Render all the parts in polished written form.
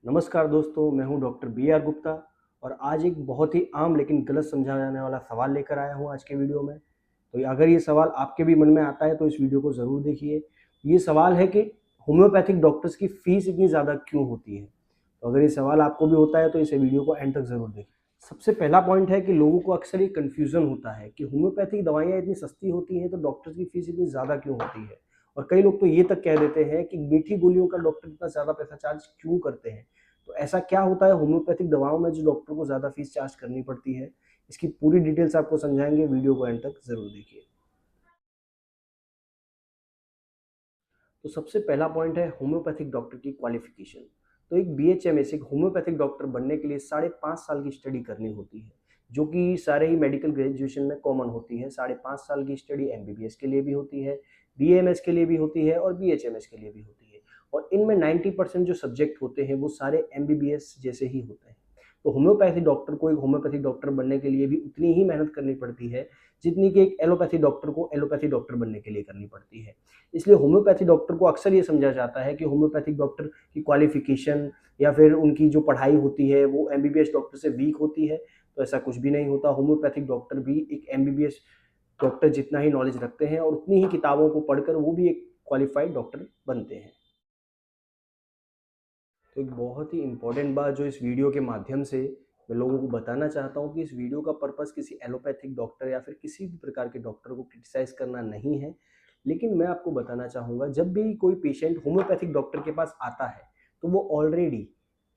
नमस्कार दोस्तों, मैं हूं डॉक्टर बी आर गुप्ता और आज एक बहुत ही आम लेकिन गलत समझा जाने वाला सवाल लेकर आया हूं आज के वीडियो में। तो अगर ये सवाल आपके भी मन में आता है तो इस वीडियो को ज़रूर देखिए। ये सवाल है कि होम्योपैथिक डॉक्टर्स की फ़ीस इतनी ज़्यादा क्यों होती है? तो अगर ये सवाल आपको भी होता है तो इस वीडियो को एंड तक ज़रूर देखें। सबसे पहला पॉइंट है कि लोगों को अक्सर ये कन्फ्यूज़न होता है कि होम्योपैथिक दवाइयाँ इतनी सस्ती होती हैं तो डॉक्टर्स की फ़ीस इतनी ज़्यादा क्यों होती है? और कई लोग तो ये तक कह देते हैं कि मीठी गोलियों का डॉक्टर इतना ज़्यादा पैसा चार्ज क्यों करते हैं? तो ऐसा क्या होता है होम्योपैथिक दवाओं में जो डॉक्टर को ज़्यादा फीस चार्ज करनी पड़ती है? इसकी पूरी डिटेल्स आपको समझाएँगे, वीडियो को एंड तक ज़रूर देखिए। तो सबसे पहला पॉइंट है होम्योपैथिक डॉक्टर की क्वालिफ़िकेशन। तो एक बीएचएमएस एक होम्योपैथिक डॉक्टर बनने के लिए साढ़े 5 साल की स्टडी करनी होती है, जो कि सारे ही मेडिकल ग्रेजुएशन में कॉमन होती है। साढ़े 5 साल की स्टडी एमबीबीएस के लिए भी होती है, बीएमएस के लिए भी होती है और बीएचएमएस के लिए भी होती है। और इनमें 90% जो सब्जेक्ट होते हैं वो सारे एमबीबीएस जैसे ही होते हैं। तो होम्योपैथी डॉक्टर को एक होम्योपैथिक डॉक्टर बनने के लिए भी उतनी ही मेहनत करनी पड़ती है, जितनी कि एक एलोपैथी डॉक्टर को एलोपैथी डॉक्टर बनने के लिए करनी पड़ती है। इसलिए होम्योपैथी डॉक्टर को अक्सर ये समझा जाता है कि होम्योपैथिक डॉक्टर की क्वालिफिकेशन या फिर उनकी जो पढ़ाई होती है वो एमबीबीएस डॉक्टर से वीक होती है। तो ऐसा कुछ भी नहीं होता। होम्योपैथिक डॉक्टर भी एक एमबीबीएस डॉक्टर जितना ही नॉलेज रखते हैं और उतनी ही किताबों को पढ़कर वो भी एक क्वालिफाइड डॉक्टर बनते हैं। तो एक बहुत ही इम्पोर्टेंट बात जो इस वीडियो के माध्यम से मैं लोगों को बताना चाहता हूँ कि इस वीडियो का पर्पस किसी एलोपैथिक डॉक्टर या फिर किसी भी प्रकार के डॉक्टर को क्रिटिसाइज़ करना नहीं है। लेकिन मैं आपको बताना चाहूँगा, जब भी कोई पेशेंट होम्योपैथिक डॉक्टर के पास आता है, तो वो ऑलरेडी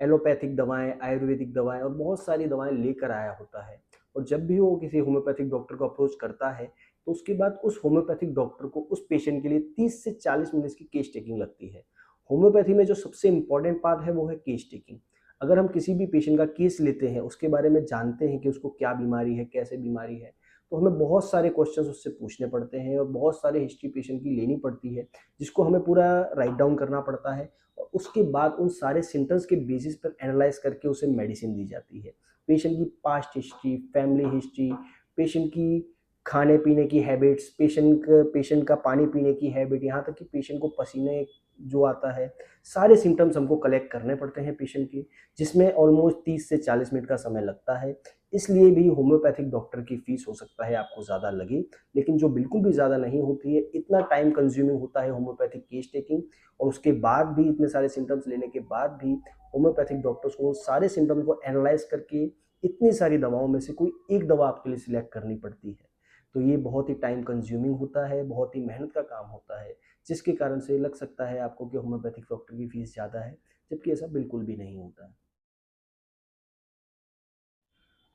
एलोपैथिक दवाएँ, आयुर्वेदिक दवाएँ और बहुत सारी दवाएँ लेकर आया होता है। और जब भी वो किसी होम्योपैथिक डॉक्टर को अप्रोच करता है, तो उसके बाद उस होम्योपैथिक डॉक्टर को उस पेशेंट के लिए 30 से 40 मिनट्स की केस टेकिंग लगती है। होम्योपैथी में जो सबसे इम्पोर्टेंट पार्ट है वो है केस टेकिंग। अगर हम किसी भी पेशेंट का केस लेते हैं, उसके बारे में जानते हैं कि उसको क्या बीमारी है, कैसे बीमारी है, तो हमें बहुत सारे क्वेश्चंस उससे पूछने पड़ते हैं और बहुत सारे हिस्ट्री पेशेंट की लेनी पड़ती है, जिसको हमें पूरा राइट डाउन करना पड़ता है और उसके बाद उन सारे सिम्पटम्स के बेसिस पर एनालाइज़ करके उसे मेडिसिन दी जाती है। पेशेंट की past history, family history, patient की खाने-पीने की हैबिट्स, पेशेंट का पानी पीने की हैबिट, यहाँ तक कि पेशेंट को पसीने जो आता है, सारे सिम्पटम्स हमको कलेक्ट करने पड़ते हैं पेशेंट के, जिसमें ऑलमोस्ट 30 से 40 मिनट का समय लगता है। इसलिए भी होम्योपैथिक डॉक्टर की फ़ीस हो सकता है आपको ज़्यादा लगे, लेकिन जो बिल्कुल भी ज़्यादा नहीं होती है। इतना टाइम कंज्यूमिंग होता है होम्योपैथिक केस टेकिंग और उसके बाद भी इतने सारे सिम्पटम्स लेने के बाद भी होम्योपैथिक डॉक्टर्स को सारे सिम्पटम्स को एनालाइज़ करके इतनी सारी दवाओं में से कोई एक दवा आपके लिए सिलेक्ट करनी पड़ती है। तो ये बहुत ही टाइम कंज्यूमिंग होता है, बहुत ही मेहनत का काम होता है, जिसके कारण से लग सकता है आपको कि होम्योपैथिक डॉक्टर की फ़ीस ज़्यादा है, जबकि ऐसा बिल्कुल भी नहीं होता है।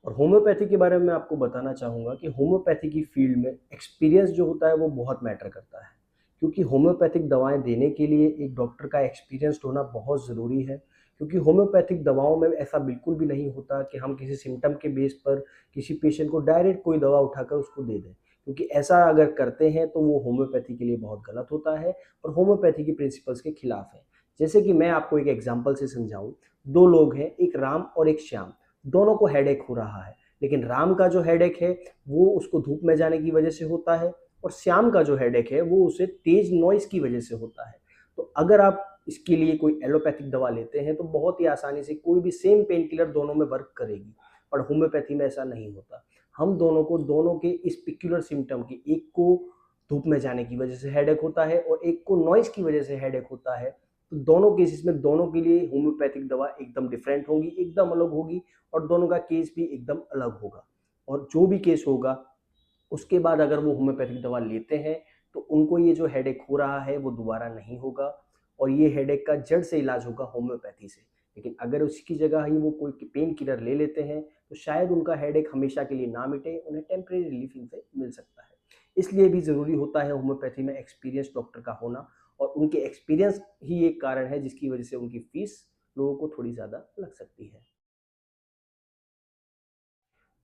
और होम्योपैथी के बारे में मैं आपको बताना चाहूँगा कि होम्योपैथी की फ़ील्ड में एक्सपीरियंस जो होता है वो बहुत मैटर करता है। क्योंकि होम्योपैथिक दवाएँ देने के लिए एक डॉक्टर का एक्सपीरियंस्ड होना बहुत ज़रूरी है। क्योंकि होम्योपैथिक दवाओं में ऐसा बिल्कुल भी नहीं होता कि हम किसी सिम्पटम के बेस पर किसी पेशेंट को डायरेक्ट कोई दवा उठाकर उसको दे दें। क्योंकि ऐसा अगर करते हैं तो वो होम्योपैथी के लिए बहुत गलत होता है और होम्योपैथी के प्रिंसिपल्स के खिलाफ है। जैसे कि मैं आपको एक एग्ज़ाम्पल से समझाऊँ, 2 लोग हैं, एक राम और एक श्याम। दोनों को हेडेक हो रहा है, लेकिन राम का जो हेडेक है वो उसको धूप में जाने की वजह से होता है और श्याम का जो हेडेक है वो उसे तेज नॉइज़ की वजह से होता है। तो अगर आप इसके लिए कोई एलोपैथिक दवा लेते हैं तो बहुत ही आसानी से कोई भी सेम पेन किलर दोनों में वर्क करेगी, पर होम्योपैथी में ऐसा नहीं होता। हम दोनों को दोनों के इस पर्टिकुलर सिम्पटम की, एक को धूप में जाने की वजह से हेडेक होता है और एक को नॉइज़ की वजह से हेडेक होता है, तो दोनों केसेस में दोनों के लिए होम्योपैथिक दवा एकदम डिफरेंट होगी, एकदम अलग होगी और दोनों का केस भी एकदम अलग होगा। और जो भी केस होगा उसके बाद अगर वो होम्योपैथिक दवा लेते हैं तो उनको ये जो हेडेक हो रहा है वो दोबारा नहीं होगा और ये हेडेक का जड़ से इलाज होगा होम्योपैथी से। लेकिन अगर उसकी जगह ही वो कोई पेन किलर ले लेते हैं तो शायद उनका हेडेक हमेशा के लिए ना मिटे, उन्हें टेम्परेरी रिलीफ इनसे मिल सकता है। इसलिए भी ज़रूरी होता है होम्योपैथी में एक्सपीरियंस डॉक्टर का होना और उनके एक्सपीरियंस ही एक कारण है जिसकी वजह से उनकी फीस लोगों को थोड़ी ज़्यादा लग सकती है।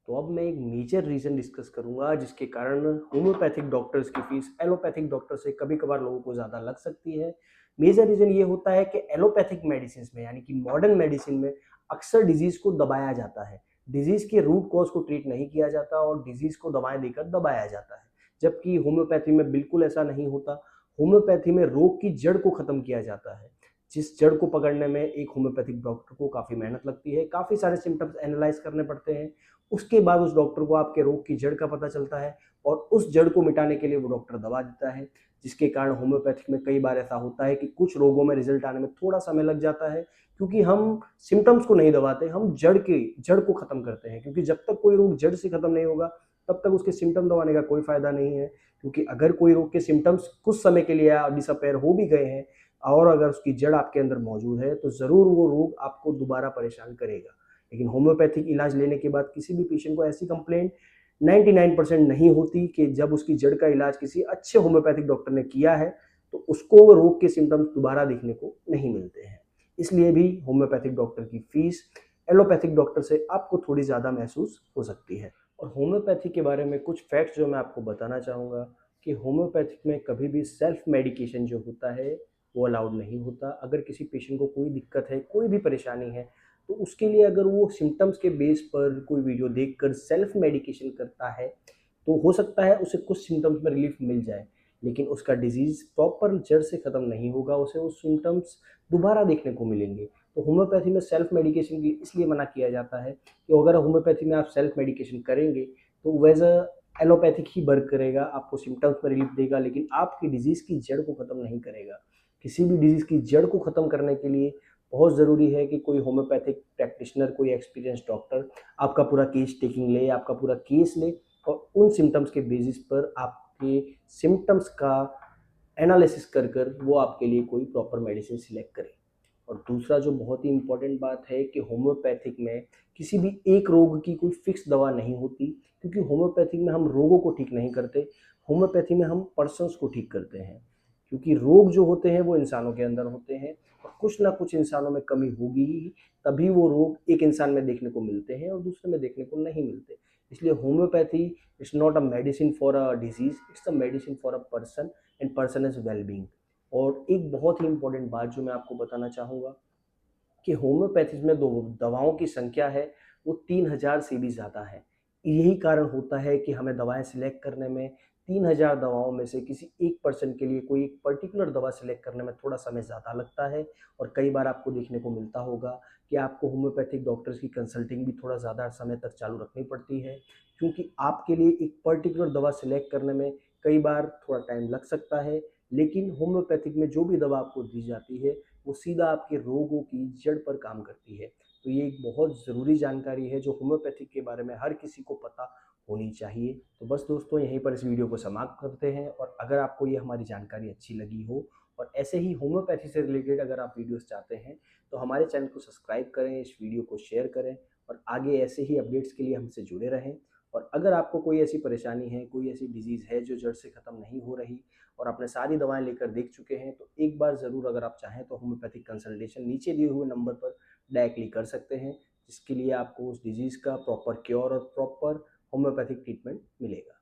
तो अब मैं एक मेजर रीज़न डिस्कस करूँगा जिसके कारण होम्योपैथिक डॉक्टर्स की फ़ीस एलोपैथिक डॉक्टर से कभी-कभार लोगों को ज़्यादा लग सकती है। मेजर रीज़न ये होता है कि एलोपैथिक मेडिसिन्स में, यानी कि मॉडर्न मेडिसिन में, अक्सर डिज़ीज़ को दबाया जाता है। डिज़ीज़ के रूट कॉज़ को ट्रीट नहीं किया जाता और डिज़ीज़ को दवाएँ देकर दबाया जाता है। जबकि होम्योपैथी में बिल्कुल ऐसा नहीं होता। होम्योपैथी में रोग की जड़ को ख़त्म किया जाता है। जिस जड़ को पकड़ने में एक होम्योपैथिक डॉक्टर को काफ़ी मेहनत लगती है, काफ़ी सारे सिम्टम्स एनालाइज करने पड़ते हैं। उसके बाद उस डॉक्टर को आपके रोग की जड़ का पता चलता है और उस जड़ को मिटाने के लिए वो डॉक्टर दवा देता है, जिसके कारण होम्योपैथिक में कई बार ऐसा होता है कि कुछ रोगों में रिजल्ट आने में थोड़ा समय लग जाता है, क्योंकि हम सिम्टम्स को नहीं दबाते, हम जड़ को खत्म करते हैं। क्योंकि जब तक कोई रोग जड़ से खत्म नहीं होगा, तब तक उसके सिम्टम दबाने का कोई फायदा नहीं है। क्योंकि अगर कोई रोग के सिम्टम्स कुछ समय के लिए डिसअपेयर हो भी गए हैं और अगर उसकी जड़ आपके अंदर मौजूद है, तो ज़रूर वो रोग आपको दोबारा परेशान करेगा। लेकिन होम्योपैथिक इलाज लेने के बाद किसी भी पेशेंट को ऐसी कंप्लेंट 99% नहीं होती कि जब उसकी जड़ का इलाज किसी अच्छे होम्योपैथिक डॉक्टर ने किया है, तो उसको वो रोग के सिम्टम्स दोबारा देखने को नहीं मिलते हैं। इसलिए भी होम्योपैथिक डॉक्टर की फीस एलोपैथिक डॉक्टर से आपको थोड़ी ज़्यादा महसूस हो सकती है। और होम्योपैथी के बारे में कुछ फैक्ट्स जो मैं आपको बताना चाहूँगा कि होम्योपैथिक में कभी भी सेल्फ मेडिकेशन जो होता है वो अलाउड नहीं होता। अगर किसी पेशेंट को कोई दिक्कत है, कोई भी परेशानी है, तो उसके लिए अगर वो सिम्टम्स के बेस पर कोई वीडियो देखकर सेल्फ मेडिकेशन करता है, तो हो सकता है उसे कुछ सिम्टम्स में रिलीफ मिल जाए, लेकिन उसका डिजीज़ प्रॉपर जड़ से ख़त्म नहीं होगा, उसे वो सिम्टम्स दोबारा देखने को मिलेंगे। तो होम्योपैथी में सेल्फ मेडिकेशन के लिए इसलिए मना किया जाता है कि अगर होम्योपैथी में आप सेल्फ मेडिकेशन करेंगे, तो वैज़ एलोपैथिक ही वर्क करेगा, आपको सिम्टम्स में रिलीफ देगा, लेकिन आपकी डिजीज़ की जड़ को ख़त्म नहीं करेगा। किसी भी डिजीज़ की जड़ को ख़त्म करने के लिए बहुत ज़रूरी है कि कोई होम्योपैथिक प्रैक्टिशनर, कोई एक्सपीरियंस्ड डॉक्टर आपका पूरा केस टेकिंग ले, आपका पूरा केस ले और उन सिम्टम्स के बेसिस पर आपके सिम्टम्स का एनालिसिस कर वो आपके लिए कोई प्रॉपर मेडिसिन सिलेक्ट करे। और दूसरा जो बहुत ही इम्पोर्टेंट बात है कि होम्योपैथिक में किसी भी एक रोग की कोई फिक्स दवा नहीं होती, क्योंकि होम्योपैथिक में हम रोगों को ठीक नहीं करते, होम्योपैथी में हम पर्सन्स को ठीक करते हैं। क्योंकि रोग जो होते हैं वो इंसानों के अंदर होते हैं और कुछ ना कुछ इंसानों में कमी होगी ही, तभी वो रोग एक इंसान में देखने को मिलते हैं और दूसरे में देखने को नहीं मिलते। इसलिए homeopathy is not a medicine for a disease, it's a medicine for a person and person is well being. और एक बहुत ही इम्पोर्टेंट बात जो मैं आपको बताना चाहूँगा कि होम्योपैथी में दो दवाओं की संख्या है वो 3000 से भी ज़्यादा है। यही कारण होता है कि हमें दवाएँ सिलेक्ट करने में 3000 दवाओं में से किसी एक पर्सन के लिए कोई एक पर्टिकुलर दवा सिलेक्ट करने में थोड़ा समय ज़्यादा लगता है। और कई बार आपको देखने को मिलता होगा कि आपको होम्योपैथिक डॉक्टर्स की कंसल्टिंग भी थोड़ा ज़्यादा समय तक चालू रखनी पड़ती है, क्योंकि आपके लिए एक पर्टिकुलर दवा सिलेक्ट करने में कई बार थोड़ा टाइम लग सकता है। लेकिन होम्योपैथिक में जो भी दवा आपको दी जाती है वो सीधा आपके रोगों की जड़ पर काम करती है। तो ये एक बहुत ज़रूरी जानकारी है जो होम्योपैथिक के बारे में हर किसी को पता होनी चाहिए। तो बस दोस्तों, यहीं पर इस वीडियो को समाप्त करते हैं। और अगर आपको ये हमारी जानकारी अच्छी लगी हो और ऐसे ही होम्योपैथी से रिलेटेड अगर आप वीडियोस चाहते हैं, तो हमारे चैनल को सब्सक्राइब करें, इस वीडियो को शेयर करें और आगे ऐसे ही अपडेट्स के लिए हमसे जुड़े रहें। और अगर आपको कोई ऐसी परेशानी है, कोई ऐसी डिज़ीज़ है जो जड़ से ख़त्म नहीं हो रही और आपने सारी दवाएँ लेकर देख चुके हैं, तो एक बार ज़रूर अगर आप चाहें तो होम्योपैथिक कंसल्टेशन नीचे दिए हुए नंबर पर डायरेक्टली कर सकते हैं, जिसके लिए आपको उस डिज़ीज़ का प्रॉपर क्योर और प्रॉपर होम्योपैथिक ट्रीटमेंट मिलेगा।